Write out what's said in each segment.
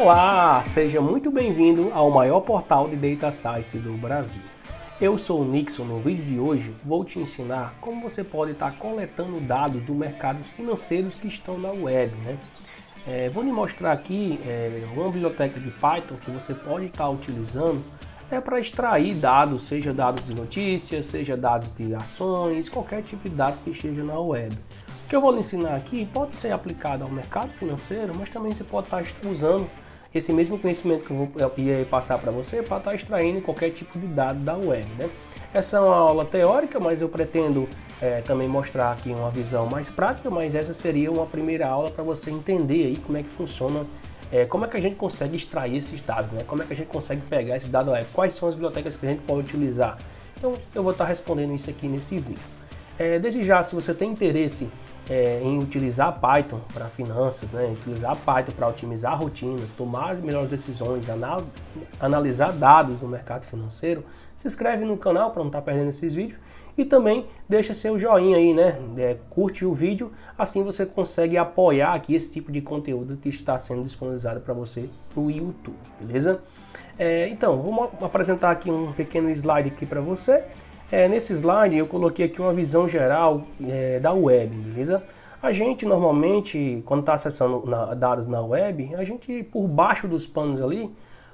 Olá, seja muito bem-vindo ao maior portal de Data Science do Brasil. Eu sou o Nixon. No vídeo de hoje vou te ensinar como você pode estar coletando dados do mercados financeiros que estão na web, né? Vou lhe mostrar aqui uma biblioteca de Python que você pode estar utilizando para extrair dados, seja dados de notícias, seja dados de ações, qualquer tipo de dados que esteja na web. O que eu vou lhe ensinar aqui pode ser aplicado ao mercado financeiro, mas também você pode estar usando esse mesmo conhecimento que eu ia passar para você para estar extraindo qualquer tipo de dado da web, né? Essa é uma aula teórica, mas eu pretendo também mostrar aqui uma visão mais prática, mas essa seria uma primeira aula para você entender aí como é que funciona, como é que a gente consegue extrair esses dados, né? Como é que a gente consegue pegar esses dados da web, quais são as bibliotecas que a gente pode utilizar. Então eu vou estar respondendo isso aqui nesse vídeo. Desde já, se você tem interesse em utilizar Python para finanças, né? Utilizar Python para otimizar rotinas, tomar melhores decisões, analisar dados no mercado financeiro, se inscreve no canal para não estar perdendo esses vídeos e também deixa seu joinha aí, né? Curte o vídeo, assim você consegue apoiar aqui esse tipo de conteúdo que está sendo disponibilizado para você no YouTube, beleza? Então, vamos apresentar aqui um pequeno slide aqui para você. Nesse slide eu coloquei aqui uma visão geral da web, beleza? A gente normalmente, quando está acessando dados na web, a gente, por baixo dos panos ali,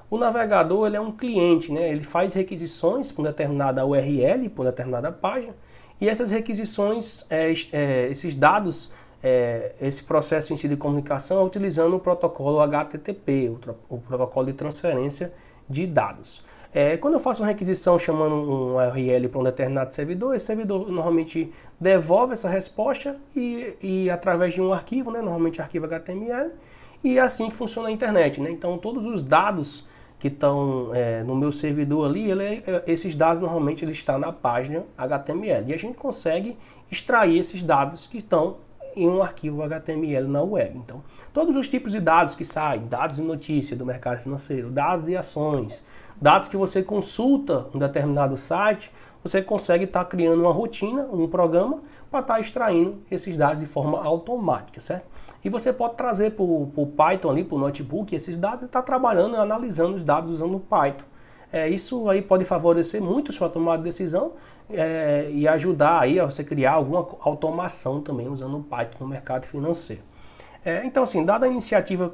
o navegador ele é um cliente, né? Ele faz requisições por determinada URL, por determinada página, e essas requisições, esses dados, esse processo em si de comunicação é utilizando o protocolo HTTP, o protocolo de transferência de dados. Quando eu faço uma requisição chamando um URL para um determinado servidor, esse servidor normalmente devolve essa resposta e através de um arquivo, né, normalmente arquivo HTML, e é assim que funciona a internet, né? Então todos os dados que estão no meu servidor ali, esses dados normalmente eles estão na página HTML e a gente consegue extrair esses dados que estão em um arquivo HTML na web. Então, todos os tipos de dados que saem, dados de notícia do mercado financeiro, dados de ações, dados que você consulta em um determinado site, você consegue estar criando uma rotina, um programa para estar extraindo esses dados de forma automática, certo? E você pode trazer para o Python ali, para o notebook, esses dados e estar trabalhando e analisando os dados usando o Python. Isso aí pode favorecer muito a sua tomada de decisão e ajudar aí a você criar alguma automação também usando o Python no mercado financeiro. Então assim, dada a iniciativa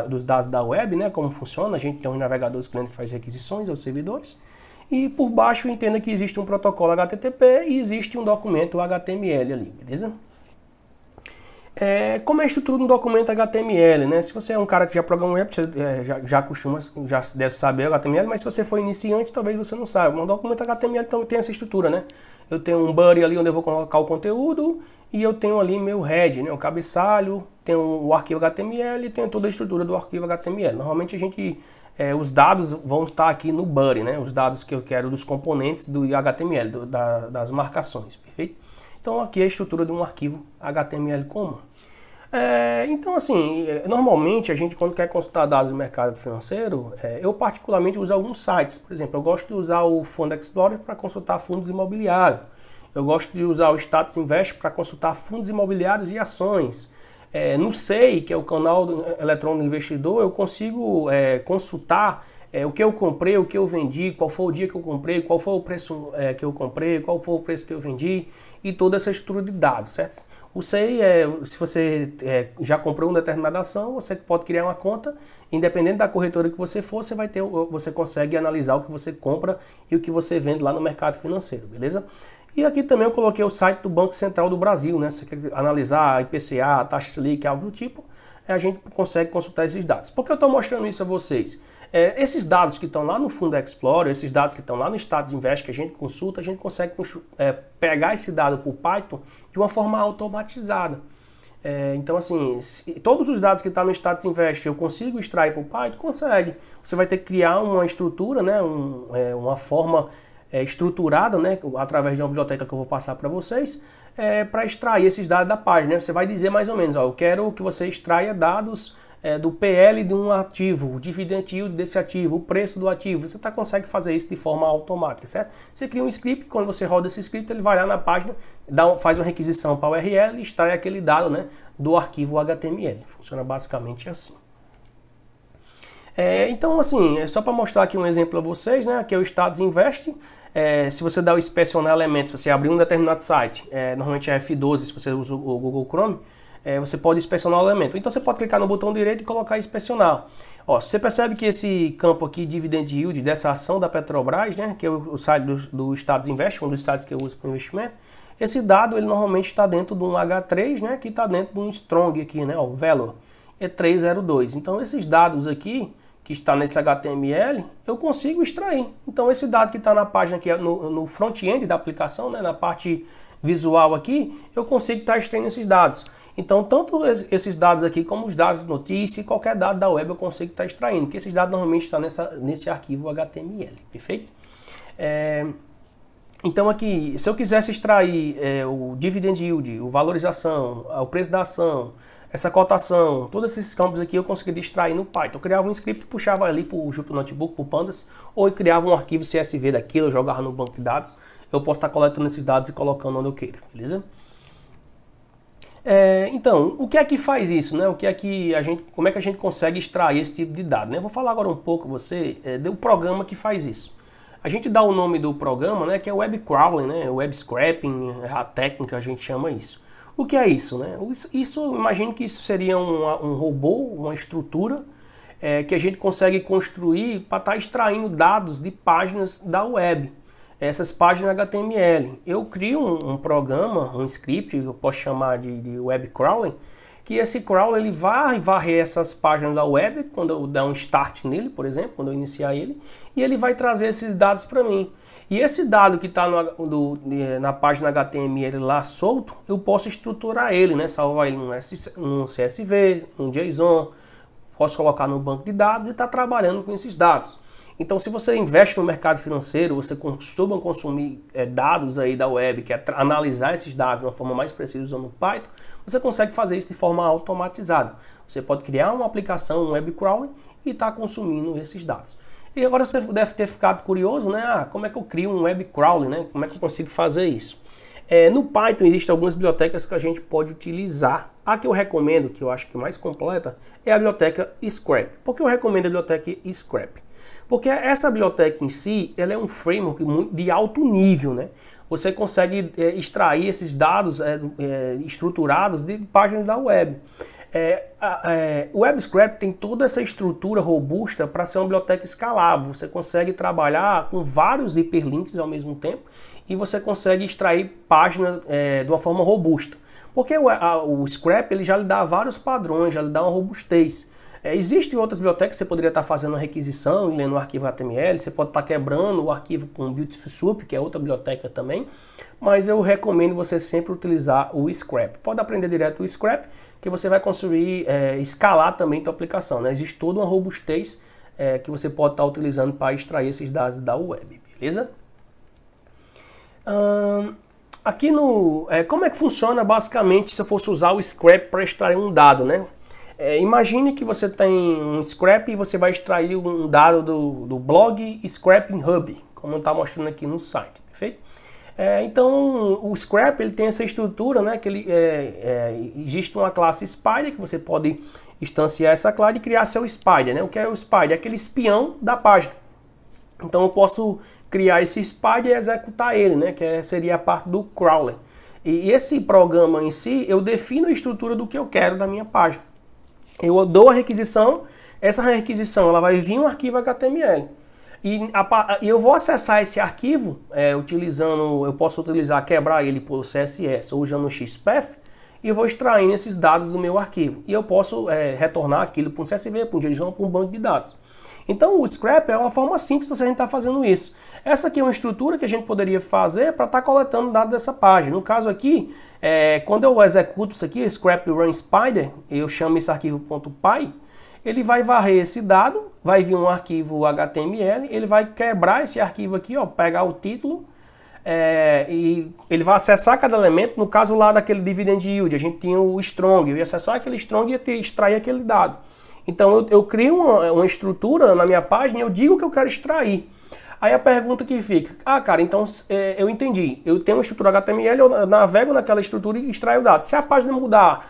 dos dados da web, né, como funciona, a gente tem um navegador cliente que faz requisições aos servidores e por baixo entenda que existe um protocolo HTTP e existe um documento HTML ali, beleza? Como é a estrutura de um documento HTML, né? Se você é um cara que já programa web, você já deve saber o HTML, mas se você for iniciante, talvez você não saiba. Um documento HTML tem essa estrutura, né? Eu tenho um body ali onde eu vou colocar o conteúdo e eu tenho ali meu head, né? O cabeçalho, tenho o arquivo HTML e tenho toda a estrutura do arquivo HTML. Normalmente os dados vão estar aqui no body, né? Os dados que eu quero dos componentes do HTML, das marcações, perfeito? Então aqui é a estrutura de um arquivo HTML comum. Então assim, normalmente a gente quando quer consultar dados do mercado financeiro, eu particularmente uso alguns sites. Por exemplo, eu gosto de usar o Fund Explorer para consultar fundos imobiliários. Eu gosto de usar o Status Invest para consultar fundos imobiliários e ações. No SEI, que é o canal do eletrônico investidor, eu consigo consultar o que eu comprei, o que eu vendi, qual foi o dia que eu comprei, qual foi o preço que eu comprei, qual foi o preço que eu vendi e toda essa estrutura de dados, certo? O SEI, se você já comprou uma determinada ação, você pode criar uma conta, independente da corretora que você for, você consegue analisar o que você compra e o que você vende lá no mercado financeiro, beleza? E aqui também eu coloquei o site do Banco Central do Brasil, né? Se você quer analisar IPCA, taxa Selic, algo do tipo, a gente consegue consultar esses dados. Por que eu estou mostrando isso a vocês? Esses dados que estão lá no Fund Explorer, esses dados que estão lá no Status Invest que a gente consulta, a gente consegue pegar esse dado por Python de uma forma automatizada. Então assim, todos os dados que estão no Status Invest eu consigo extrair por Python? Consegue. Você vai ter que criar uma estrutura, né, uma forma estruturada, né, através de uma biblioteca que eu vou passar para vocês, para extrair esses dados da página, né? Você vai dizer mais ou menos, ó, eu quero que você extraia dados do PL de um ativo, o dividend yield desse ativo, o preço do ativo. Você consegue fazer isso de forma automática, certo? Você cria um script, quando você roda esse script, ele vai lá na página, faz uma requisição para o URL e extrai aquele dado, né, do arquivo HTML. Funciona basicamente assim. Então, assim, é só para mostrar aqui um exemplo para vocês, né? Aqui é o Status Invest. Se você dá o Inspecionar Elementos, se você abrir um determinado site, normalmente é F12 se você usa o Google Chrome, você pode inspecionar o elemento. Então você pode clicar no botão direito e colocar inspecionar. Ó, você percebe que esse campo aqui, Dividend Yield, dessa ação da Petrobras, né, que é o site do Status Invest, um dos sites que eu uso para investimento, esse dado ele normalmente está dentro de um H3, né, que está dentro de um Strong aqui, né, o Valor, é 302. Então esses dados aqui, que está nesse HTML, eu consigo extrair. Então esse dado que está na página aqui, no front-end da aplicação, né, na parte visual aqui, eu consigo estar extraindo esses dados. Então tanto esses dados aqui como os dados de notícia e qualquer dado da web eu consigo estar extraindo, porque esses dados normalmente estão nesse arquivo HTML, perfeito? Então aqui, se eu quisesse extrair o Dividend Yield, o valorização, o preço da ação, essa cotação, todos esses campos aqui eu conseguiria extrair no Python. Eu criava um script, puxava ali para o Jupyter Notebook, para o Pandas, ou eu criava um arquivo CSV daquilo, eu jogava no banco de dados. Eu posso estar coletando esses dados e colocando onde eu queira, beleza? Então, o que é que faz isso, né? Como é que a gente consegue extrair esse tipo de dado, né? Eu vou falar agora um pouco você do programa que faz isso. A gente dá o nome do programa, né? Que é Web Crawling, né? Web Scraping, a técnica a gente chama isso. O que é isso, né? Isso, imagino que isso seria um robô, uma estrutura que a gente consegue construir para estar extraindo dados de páginas da web. Essas páginas HTML. Eu crio um programa, um script, eu posso chamar de web crawling, que esse crawler ele vai varrer essas páginas da web quando eu der um start nele, por exemplo, quando eu iniciar ele, e ele vai trazer esses dados para mim. E esse dado que está na página HTML lá solto, eu posso estruturar ele, né? Salvar ele num CSV, num JSON, posso colocar no banco de dados e estar trabalhando com esses dados. Então, se você investe no mercado financeiro, você costuma consumir dados aí da web, que é analisar esses dados de uma forma mais precisa usando o Python, você consegue fazer isso de forma automatizada. Você pode criar uma aplicação, um web crawling, e estar consumindo esses dados. E agora você deve ter ficado curioso, né? Como é que eu crio um web crawling, né? Como é que eu consigo fazer isso? No Python existem algumas bibliotecas que a gente pode utilizar. A que eu recomendo, que eu acho que é mais completa, é a biblioteca Scrap. Por que eu recomendo a biblioteca Scrap? Porque essa biblioteca em si, ela é um framework de alto nível, né? Você consegue extrair esses dados estruturados de páginas da web. O WebScrap tem toda essa estrutura robusta para ser uma biblioteca escalável. Você consegue trabalhar com vários hiperlinks ao mesmo tempo e você consegue extrair páginas de uma forma robusta. Porque o Scrap ele já lhe dá vários padrões, já lhe dá uma robustez. Existem outras bibliotecas que você poderia estar fazendo uma requisição e lendo o arquivo HTML, você pode estar quebrando o arquivo com Beautiful Soup, que é outra biblioteca também, mas eu recomendo você sempre utilizar o Scrap. Pode aprender direto o Scrap, que você vai construir, escalar também a sua aplicação, né? Existe toda uma robustez que você pode estar utilizando para extrair esses dados da web, beleza? Aqui como é que funciona basicamente se eu fosse usar o Scrap para extrair um dado, né? Imagine que você tem um Scrap e você vai extrair um dado do blog Scrapping Hub, como está mostrando aqui no site, perfeito? Então o Scrap ele tem essa estrutura, né, que existe uma classe Spider que você pode instanciar essa classe e criar seu Spider, né? O que é o Spider? É aquele espião da página. Então eu posso criar esse Spider e executar ele, né, que seria a parte do crawler. E esse programa em si, eu defino a estrutura do que eu quero da minha página. Eu dou a requisição, essa requisição ela vai vir um arquivo HTML. E eu vou acessar esse arquivo eu posso quebrar ele por CSS ou usando o XPath, e eu vou extraindo esses dados do meu arquivo. E eu posso retornar aquilo para um CSV, para um JSON, para um banco de dados. Então o Scrap é uma forma simples de você estar fazendo isso. Essa aqui é uma estrutura que a gente poderia fazer para estar coletando dados dessa página. No caso aqui, quando eu executo isso aqui, Scrap Run Spider, eu chamo esse arquivo .py, ele vai varrer esse dado, vai vir um arquivo HTML, ele vai quebrar esse arquivo aqui, ó, pegar o título, e ele vai acessar cada elemento. No caso lá daquele Dividend Yield, a gente tinha o Strong, eu ia acessar aquele Strong e ia extrair aquele dado. Então eu crio uma estrutura na minha página e eu digo que eu quero extrair. Aí a pergunta que fica, cara, então eu entendi, eu tenho uma estrutura HTML, eu navego naquela estrutura e extraio o dado. Se a página mudar,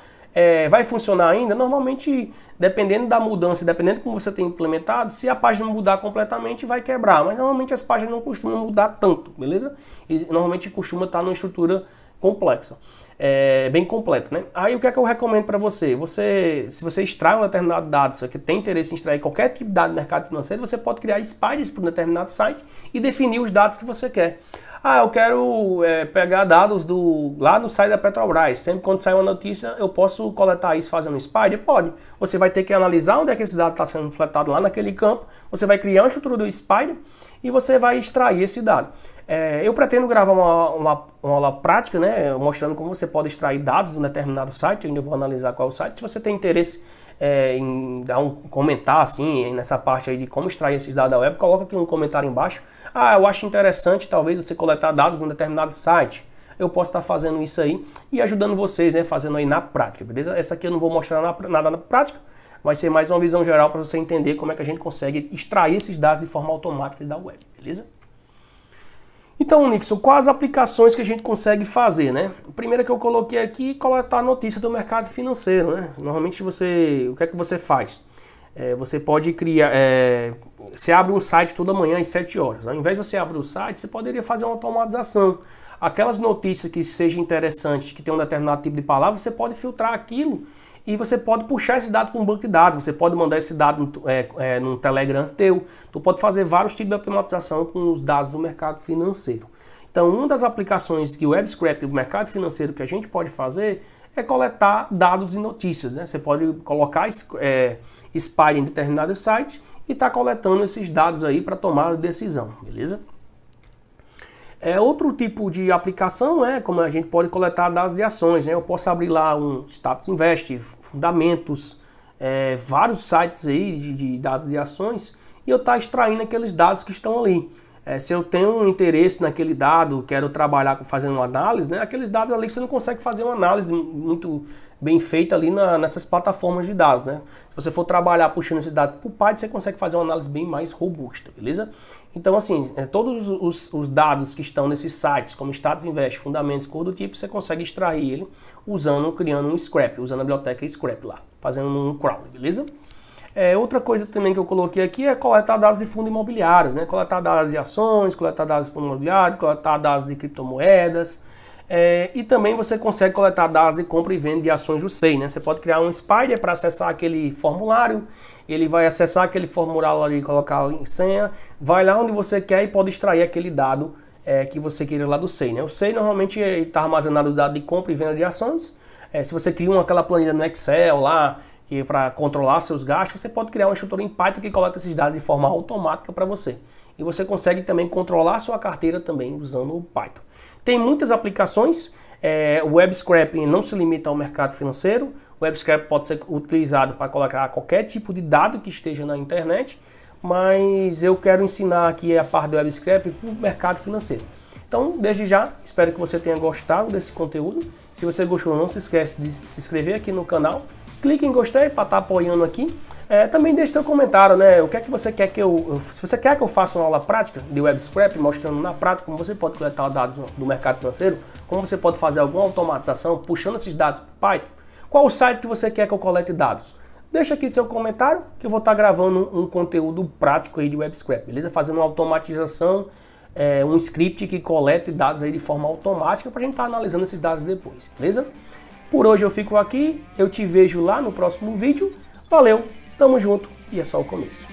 vai funcionar ainda? Normalmente, dependendo da mudança, dependendo de como você tem implementado, se a página mudar completamente, vai quebrar. Mas normalmente as páginas não costumam mudar tanto, beleza? E normalmente costuma estar numa estrutura complexa, bem completa, né? Aí o que é que eu recomendo para você? Se você extrai um determinado dado, se você tem interesse em extrair qualquer tipo de dado do mercado financeiro, você pode criar spiders para um determinado site e definir os dados que você quer. Ah, eu quero pegar dados lá no site da Petrobras. Sempre quando sai uma notícia, eu posso coletar isso fazendo um spider? Pode. Você vai ter que analisar onde é que esse dado está sendo coletado lá naquele campo. Você vai criar uma estrutura do spider e você vai extrair esse dado. Eu pretendo gravar uma aula prática, né, mostrando como você pode extrair dados de um determinado site. Eu ainda vou analisar qual é o site. Se você tem interesse em comentar assim, nessa parte aí de como extrair esses dados da web, coloca aqui um comentário embaixo. Ah, eu acho interessante talvez você coletar dados de um determinado site. Eu posso estar fazendo isso aí e ajudando vocês, né, fazendo aí na prática, beleza? Essa aqui eu não vou mostrar nada na prática, vai ser mais uma visão geral para você entender como é que a gente consegue extrair esses dados de forma automática da web, beleza? Então, Nixon, quais aplicações que a gente consegue fazer, né? A primeira que eu coloquei aqui é coletar notícia do mercado financeiro, né? Normalmente o que é que você faz? Você pode criar, você abre um site toda manhã às 7 horas. Ao invés de você abrir o site, você poderia fazer uma automatização. Aquelas notícias que sejam interessantes, que tem um determinado tipo de palavra, você pode filtrar aquilo e você pode puxar esse dado para um banco de dados. Você pode mandar esse dado no Telegram teu. Tu pode fazer vários tipos de automatização com os dados do mercado financeiro. Então, uma das aplicações de web scrap do mercado financeiro que a gente pode fazer é coletar dados e notícias, né? Você pode colocar spider em determinado site e estar coletando esses dados aí para tomar decisão, beleza? Outro tipo de aplicação como a gente pode coletar dados de ações, né? Eu posso abrir lá um Status Invest, Fundamentos, vários sites aí de dados de ações e eu estar extraindo aqueles dados que estão ali. Se eu tenho um interesse naquele dado, quero trabalhar fazendo uma análise, né? Aqueles dados ali você não consegue fazer uma análise muito bem feita ali nessas plataformas de dados, né? Se você for trabalhar puxando esse dado para o Python, você consegue fazer uma análise bem mais robusta, beleza? Então, assim, todos os dados que estão nesses sites, como Status Invest, Fundamentos, coisa do tipo, você consegue extrair ele criando um scrap, usando a biblioteca scrap lá, fazendo um crawl, beleza? Outra coisa também que eu coloquei aqui é coletar dados de fundos imobiliários, né? Coletar dados de ações, coletar dados de fundo imobiliário, coletar dados de criptomoedas. E também você consegue coletar dados de compra e venda de ações do SEI, né? Você pode criar um spider para acessar aquele formulário, ele vai acessar aquele formulário ali, colocar em senha, vai lá onde você quer e pode extrair aquele dado que você queira lá do SEI, né? O SEI normalmente está armazenado o dado de compra e venda de ações. Se você cria aquela planilha no Excel lá, que para controlar seus gastos, você pode criar uma estrutura em Python que coleta esses dados de forma automática para você. E você consegue também controlar a sua carteira também usando o Python. Tem muitas aplicações, o web scraping não se limita ao mercado financeiro, o web scraping pode ser utilizado para colocar qualquer tipo de dado que esteja na internet, mas eu quero ensinar aqui a parte do web scraping para o mercado financeiro. Então, desde já, espero que você tenha gostado desse conteúdo. Se você gostou, não se esquece de se inscrever aqui no canal. Clique em gostei para estar apoiando aqui. Também deixe seu comentário, né? O que é que você quer se você quer que eu faça uma aula prática de web scrap, mostrando na prática como você pode coletar dados do mercado financeiro, como você pode fazer alguma automatização, puxando esses dados para o Python, qual o site que você quer que eu colete dados? Deixa aqui seu comentário que eu vou estar gravando um conteúdo prático aí de web scrap, beleza? Fazendo uma automatização, um script que colete dados aí de forma automática para a gente estar analisando esses dados depois, beleza? Por hoje eu fico aqui, eu te vejo lá no próximo vídeo. Valeu, tamo junto e é só o começo.